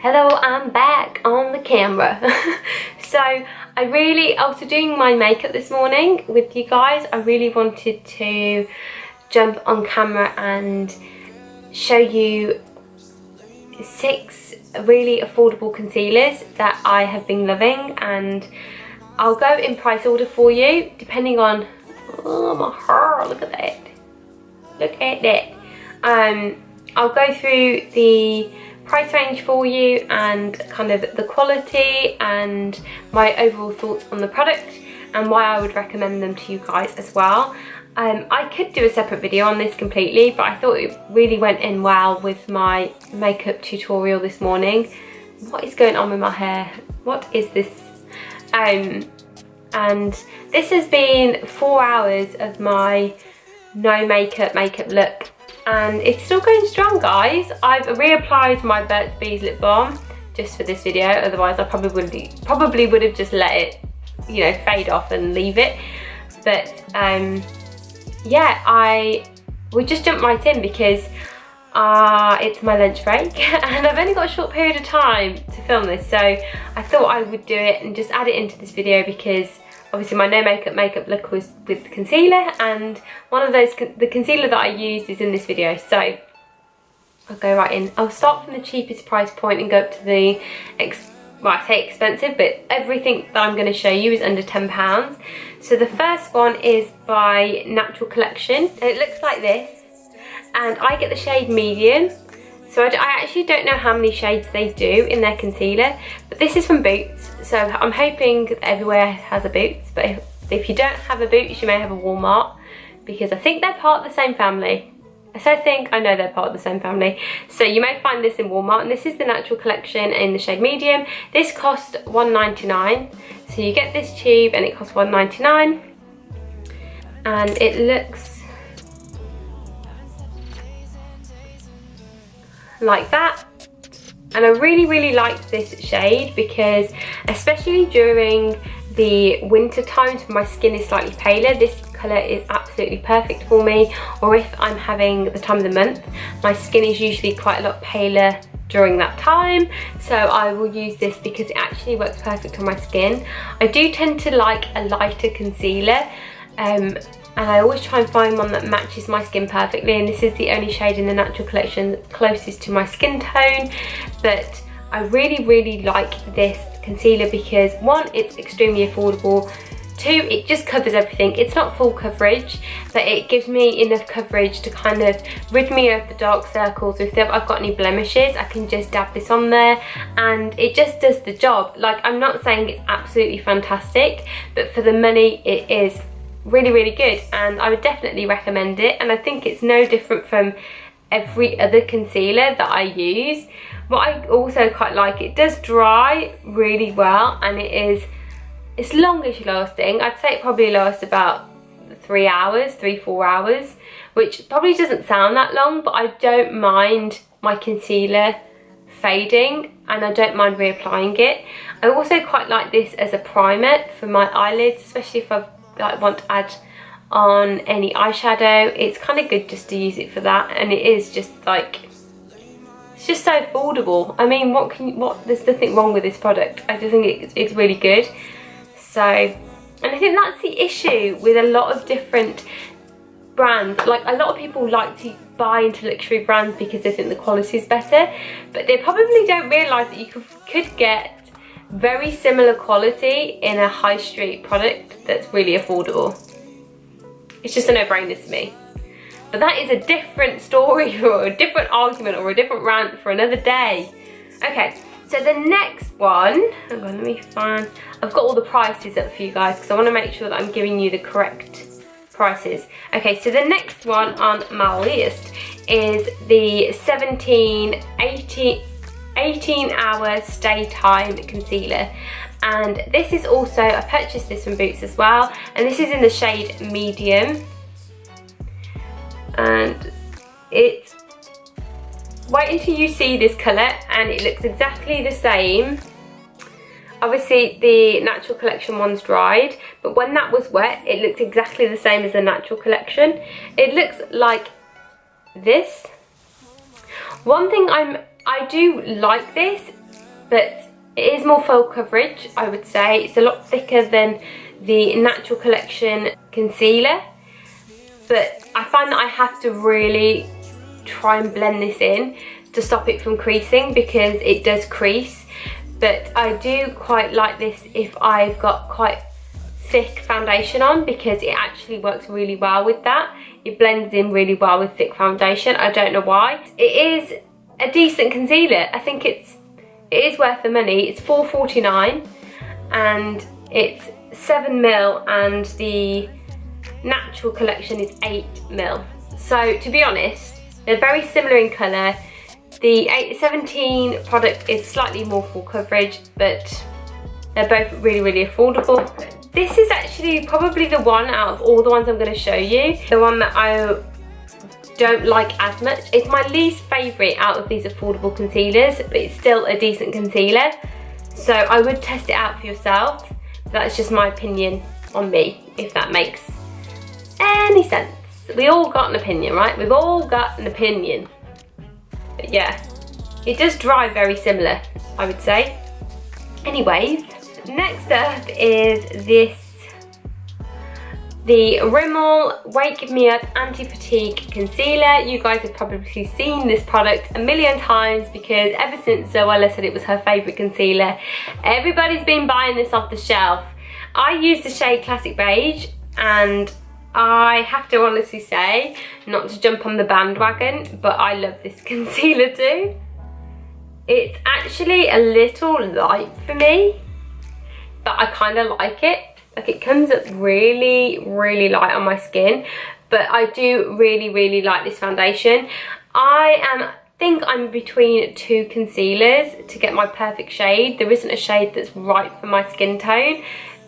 Hello, I'm back on the camera. So after doing my makeup this morning with you guys, I really wanted to jump on camera and show you 6 really affordable concealers that I have been loving, and I'll go in price order for you depending on, oh my hair, look at that, look at that. I'll go through the price range for you and kind of the quality and my overall thoughts on the product and why I would recommend them to you guys as well. I could do a separate video on this completely, but I thought it really went in well with my makeup tutorial this morning. What is going on with my hair? What is this? And this has been 4 hours of my no makeup look, and it's still going strong, guys. I've reapplied my Burt's Bees lip balm just for this video, otherwise I probably would have just let it, you know, fade off and leave it. But yeah, we just jumped right in because it's my lunch break and I've only got a short period of time to film this, so I thought I would do it and just add it into this video because obviously my no makeup look was with concealer, and one of those, the concealer that I used is in this video. So I'll go right in. I'll start from the cheapest price point and go up to the, well, I say expensive, but everything that I'm going to show you is under £10. So the first one is by Natural Collection. It looks like this, and I get the shade medium. So I actually don't know how many shades they do in their concealer, but this is from Boots, so I'm hoping everywhere has a Boots, but if you don't have a Boots, you may have a Walmart, because I think they're part of the same family. I know they're part of the same family. So you may find this in Walmart, and this is the Natural Collection in the shade medium. This costs $1.99, so you get this tube and it costs $1.99, and it looks like that. And I really like this shade because, especially during the winter times when my skin is slightly paler, this colour is absolutely perfect for me. Or if I'm having the time of the month, my skin is usually quite a lot paler during that time, so I will use this because it actually works perfect on my skin. I do tend to like a lighter concealer, and I always try and find one that matches my skin perfectly, and this is the only shade in the Natural Collection that's closest to my skin tone. But I really like this concealer because 1, it's extremely affordable, 2, it just covers everything. It's not full coverage, but it gives me enough coverage to kind of rid me of the dark circles. If I've got any blemishes, I can just dab this on there and it just does the job. Like, I'm not saying it's absolutely fantastic, but for the money it is really good, and I would definitely recommend it. And I think it's no different from every other concealer that I use. What I also quite like, it does dry really well, and it's longish lasting. I'd say it probably lasts about 3 hours, 3-4 hours, which probably doesn't sound that long, but I don't mind my concealer fading and I don't mind reapplying it. I also quite like this as a primer for my eyelids, especially if I want to add on any eyeshadow. It's kind of good just to use it for that, and it is just like, it's just so affordable. I mean, there's nothing wrong with this product. I just think it's really good. So, and I think that's the issue with a lot of different brands. Like, a lot of people like to buy into luxury brands because they think the quality is better, but they probably don't realise that you could get very similar quality in a high street product that's really affordable. It's just a no-brainer to me. But that is a different story or a different argument or a different rant for another day. Okay, so the next one, hang on, let me find, I've got all the prices up for you guys because I want to make sure that I'm giving you the correct prices. Okay, so the next one on my list is the 18-hour stay time concealer, and this is also, I purchased this from Boots as well, and this is in the shade medium, and it's, wait until you see this colour, and it looks exactly the same. Obviously the Natural Collection one's dried, but when that was wet it looked exactly the same as the Natural Collection. It looks like this. One thing I do like this but it is more full coverage, I would say. It's a lot thicker than the Natural Collection concealer, but I find that I have to really try and blend this in to stop it from creasing, because it does crease. But I do quite like this if I've got quite thick foundation on, because it actually works really well with that. It blends in really well with thick foundation. I don't know why. It is a decent concealer. I think it is worth the money. It's $4.49 and it's 7ml, and the Natural Collection is 8ml. So to be honest, they're very similar in colour. The 17 product is slightly more full coverage, but they're both really, really affordable. This is actually probably the one out of all the ones I'm going to show you, the one that I don't like as much. It's my least favourite out of these affordable concealers, but it's still a decent concealer. So I would test it out for yourself. That's just my opinion on me, if that makes any sense. We all got an opinion, right? We've all got an opinion. But yeah, it does dry very similar, I would say. Anyways, next up is the Rimmel Wake Me Up Anti-Fatigue Concealer. You guys have probably seen this product a million times, because ever since Zoella said it was her favourite concealer, everybody's been buying this off the shelf. I use the shade Classic Beige, and I have to honestly say, not to jump on the bandwagon, but I love this concealer too. It's actually a little light for me, but I kind of like it. Like, it comes up really, really light on my skin, but I do really, really like this foundation. I think I'm between two concealers to get my perfect shade. There isn't a shade that's right for my skin tone,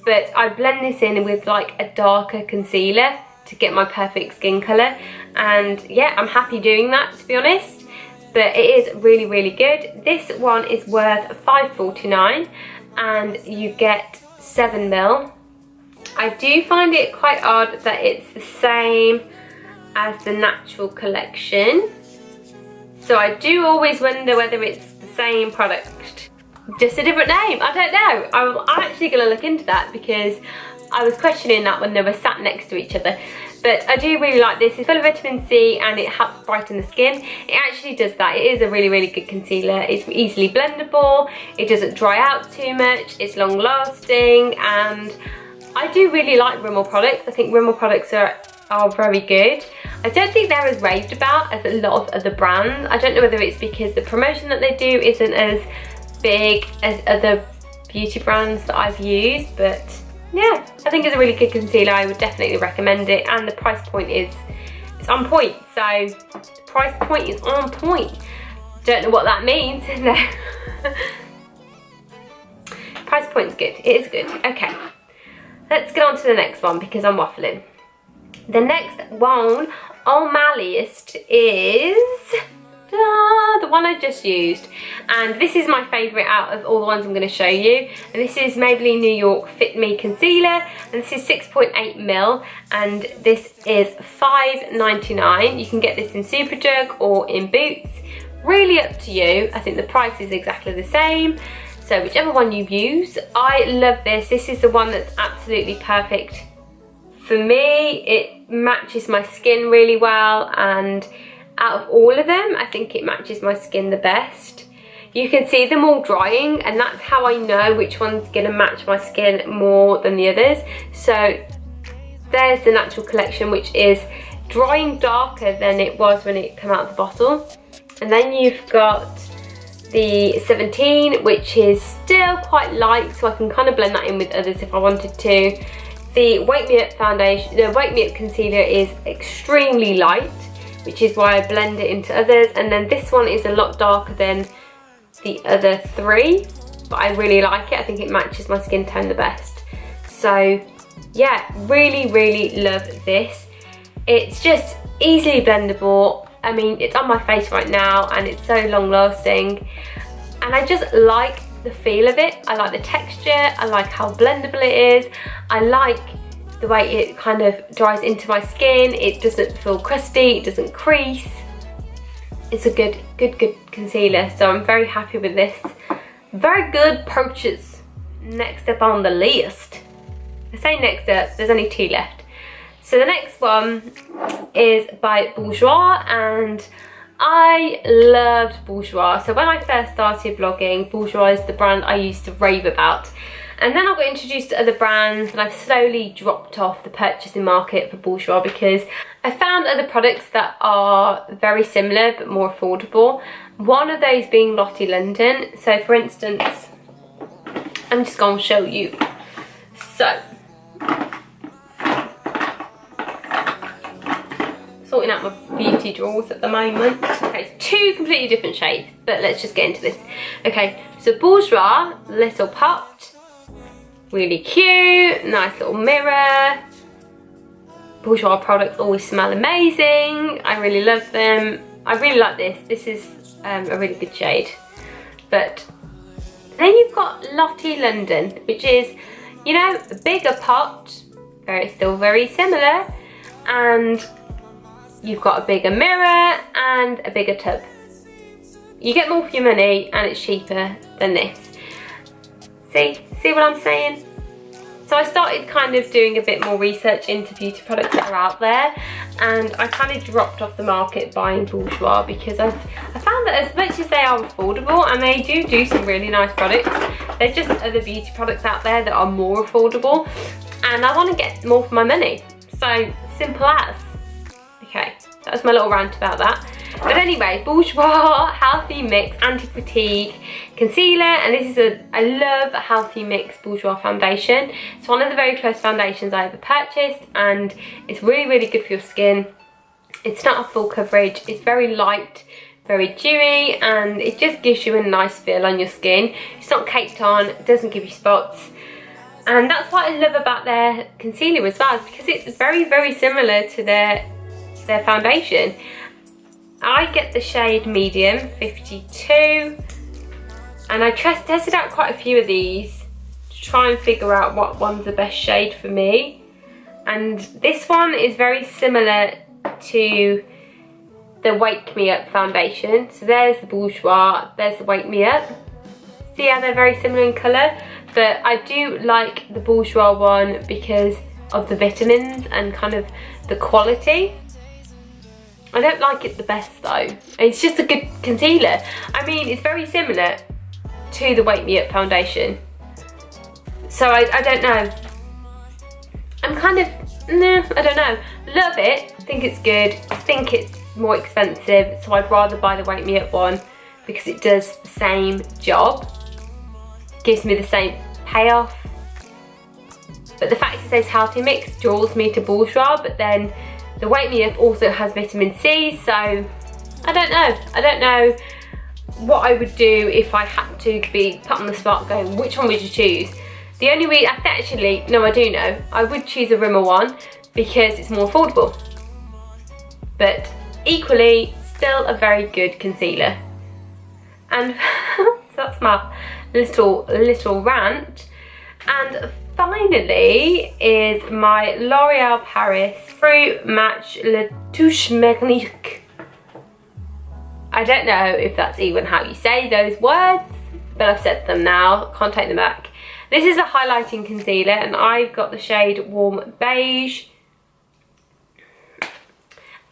but I blend this in with like a darker concealer to get my perfect skin colour. And yeah, I'm happy doing that, to be honest. But it is really, really good. This one is worth $5.49 and you get 7ml. I do find it quite odd that it's the same as the Natural Collection. So I do always wonder whether it's the same product, just a different name. I don't know. I'm actually going to look into that, because I was questioning that when they were sat next to each other. But I do really like this. It's full of vitamin C and it helps brighten the skin. It actually does that. It is a really, really good concealer. It's easily blendable. It doesn't dry out too much. It's long lasting, and I do really like Rimmel products. I think Rimmel products are very good. I don't think they're as raved about as a lot of other brands. I don't know whether it's because the promotion that they do isn't as big as other beauty brands that I've used, but yeah, I think it's a really good concealer. I would definitely recommend it, and the price point it's on point. So the price point is on point. Don't know what that means. No. Price point's good. It is good. Okay. Let's get on to the next one, because I'm waffling. The next one on my list is the one I just used. And this is my favourite out of all the ones I'm going to show you. And this is Maybelline New York Fit Me Concealer. And this is 6.8ml. And this is $5.99. You can get this in Superdrug or in Boots. Really up to you. I think the price is exactly the same. So whichever one you use. I love this. This is the one that's absolutely perfect for me. It matches my skin really well, and out of all of them, I think it matches my skin the best. You can see them all drying, and that's how I know which one's going to match my skin more than the others. So there's the Natural Collection, which is drying darker than it was when it came out of the bottle. And then you've got the 17, which is still quite light, so I can kind of blend that in with others if I wanted to. The Wake Me Up foundation, the Wake Me Up concealer is extremely light, which is why I blend it into others. And then this one is a lot darker than the other three, but I really like it. I think it matches my skin tone the best. So yeah, really, really love this. It's just easily blendable. I mean, it's on my face right now and it's so long lasting, and I just like the feel of it. I like the texture, I like how blendable it is, I like the way it kind of dries into my skin. It doesn't feel crusty, it doesn't crease. It's a good concealer, so I'm very happy with this. very good purchase. Next up on the list, I say next up, there's only 2 left. So the next one is by Bourjois, and I loved Bourjois. So when I first started blogging, Bourjois is the brand I used to rave about. And then I got introduced to other brands, and I've slowly dropped off the purchasing market for Bourjois because I found other products that are very similar but more affordable. One of those being Lottie London. So for instance, I'm just going to show you. So, sorting out my beauty drawers at the moment. Okay, 2 completely different shades, but let's just get into this. Okay, so Bourjois, Little Pot. Really cute, nice little mirror. Bourjois products always smell amazing. I really love them. I really like this. This is a really good shade. But then you've got Lottie London, which is, you know, a bigger pot, still very similar, and you've got a bigger mirror and a bigger tub. You get more for your money, and it's cheaper than this. See what I'm saying? So I started kind of doing a bit more research into beauty products that are out there, and I kind of dropped off the market buying Bourjois because I found that as much as they are affordable, and they do some really nice products, there's just other beauty products out there that are more affordable, and I want to get more for my money. So simple as. Okay, that was my little rant about that. But anyway, Bourjois Healthy Mix Anti-Fatigue Concealer, and this is I love a Healthy Mix Bourjois foundation. It's one of the very first foundations I ever purchased, and it's really, really good for your skin. It's not a full coverage, it's very light, very dewy, and it just gives you a nice feel on your skin. It's not caked on, it doesn't give you spots. And that's what I love about their concealer as well, because it's very, very similar to their foundation. I get the shade medium 52, and I tested out quite a few of these to try and figure out what one's the best shade for me, and this one is very similar to the Wake Me Up foundation. So there's the Bourjois, there's the Wake Me Up. See how they're very similar in colour, but I do like the Bourjois one because of the vitamins and kind of the quality. I don't like it the best though. It's just a good concealer. I mean, it's very similar to the Wake Me Up foundation. So I don't know. I'm kind of, nah, I don't know. Love it, I think it's good. I think it's more expensive, so I'd rather buy the Wake Me Up one because it does the same job. Gives me the same payoff. But the fact it says Healthy Mix draws me to Bourjois, but then the Wake Me Up also has vitamin C, so I don't know. I don't know what I would do if I had to be put on the spot going, which one would you choose? The only way, actually, no, I do know. I would choose a Rimmel one because it's more affordable. But equally, still a very good concealer. And so that's my little rant. And finally is my L'Oreal Paris Fruit Match Le Touche Magnifique. I don't know if that's even how you say those words, but I've said them now, can't take them back. This is a highlighting concealer, and I've got the shade Warm Beige.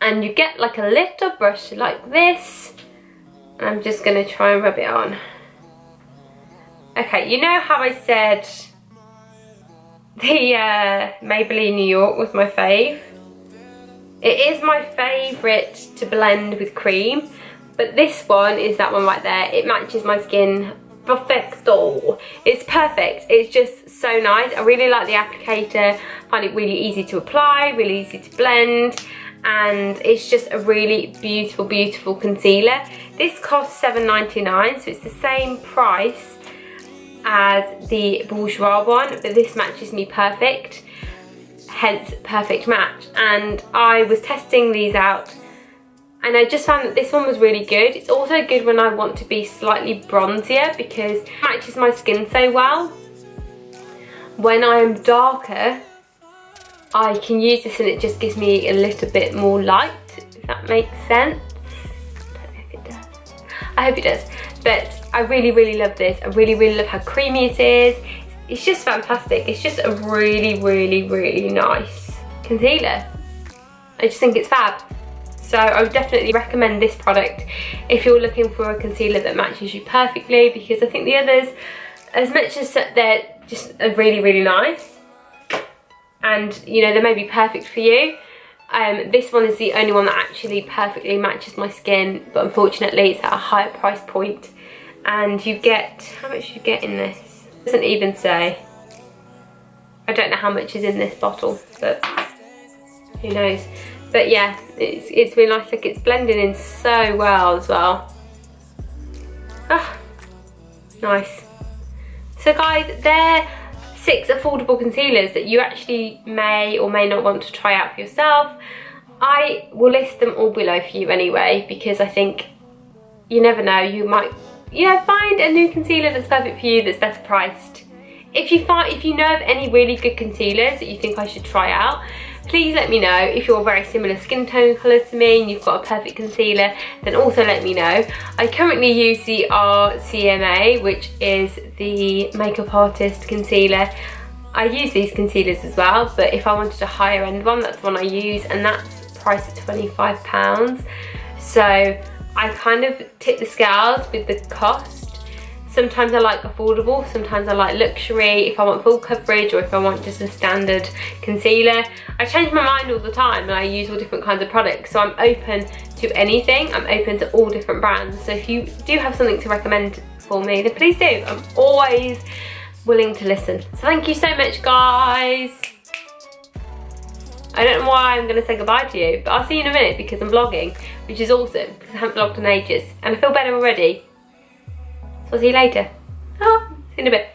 And you get like a little brush like this, and I'm just going to try and rub it on. Okay, you know how I said the Maybelline New York was my fave? It is my favourite to blend with cream, but this one is that one right there. It matches my skin perfecto. It's perfect. It's just so nice. I really like the applicator. I find it really easy to apply, really easy to blend, and it's just a really beautiful, beautiful concealer. This costs $7.99, so it's the same price as the Bourjois one, but this matches me perfect, hence perfect match. And I was testing these out, and I just found that this one was really good. It's also good when I want to be slightly bronzier because it matches my skin so well. When I'm darker, I can use this and it just gives me a little bit more light, if that makes sense. I don't know if it does. I hope it does. But I really love this. I really love how creamy it is. It's just fantastic. It's just a really nice concealer. I just think it's fab. So I would definitely recommend this product if you're looking for a concealer that matches you perfectly, because I think the others, as much as they're just really nice, and you know, they may be perfect for you, this one is the only one that actually perfectly matches my skin, but unfortunately it's at a higher price point. And you get, how much do you get in this? It doesn't even say. I don't know how much is in this bottle, but who knows. But yeah, it's really nice. Like, it's blending in so well as well. Ah, nice. So guys, they're 6 affordable concealers that you actually may or may not want to try out for yourself. I will list them all below for you anyway, because I think you never know, you might find a new concealer that's perfect for you, that's better priced. If you know of any really good concealers that you think I should try out, please let me know. If you're very similar skin tone colours to me and you've got a perfect concealer, then also let me know. I currently use the RCMA, which is the Makeup Artist concealer. I use these concealers as well, but if I wanted a higher end one, that's the one I use, and that's priced at £25. So I kind of tip the scales with the cost. Sometimes I like affordable, sometimes I like luxury, if I want full coverage or if I want just a standard concealer. I change my mind all the time and I use all different kinds of products, so I'm open to anything. I'm open to all different brands. So if you do have something to recommend for me, then please do. I'm always willing to listen. So thank you so much, guys. I don't know why I'm going to say goodbye to you, but I'll see you in a minute because I'm vlogging, which is awesome because I haven't vlogged in ages and I feel better already. So I'll see you later. See you in a bit.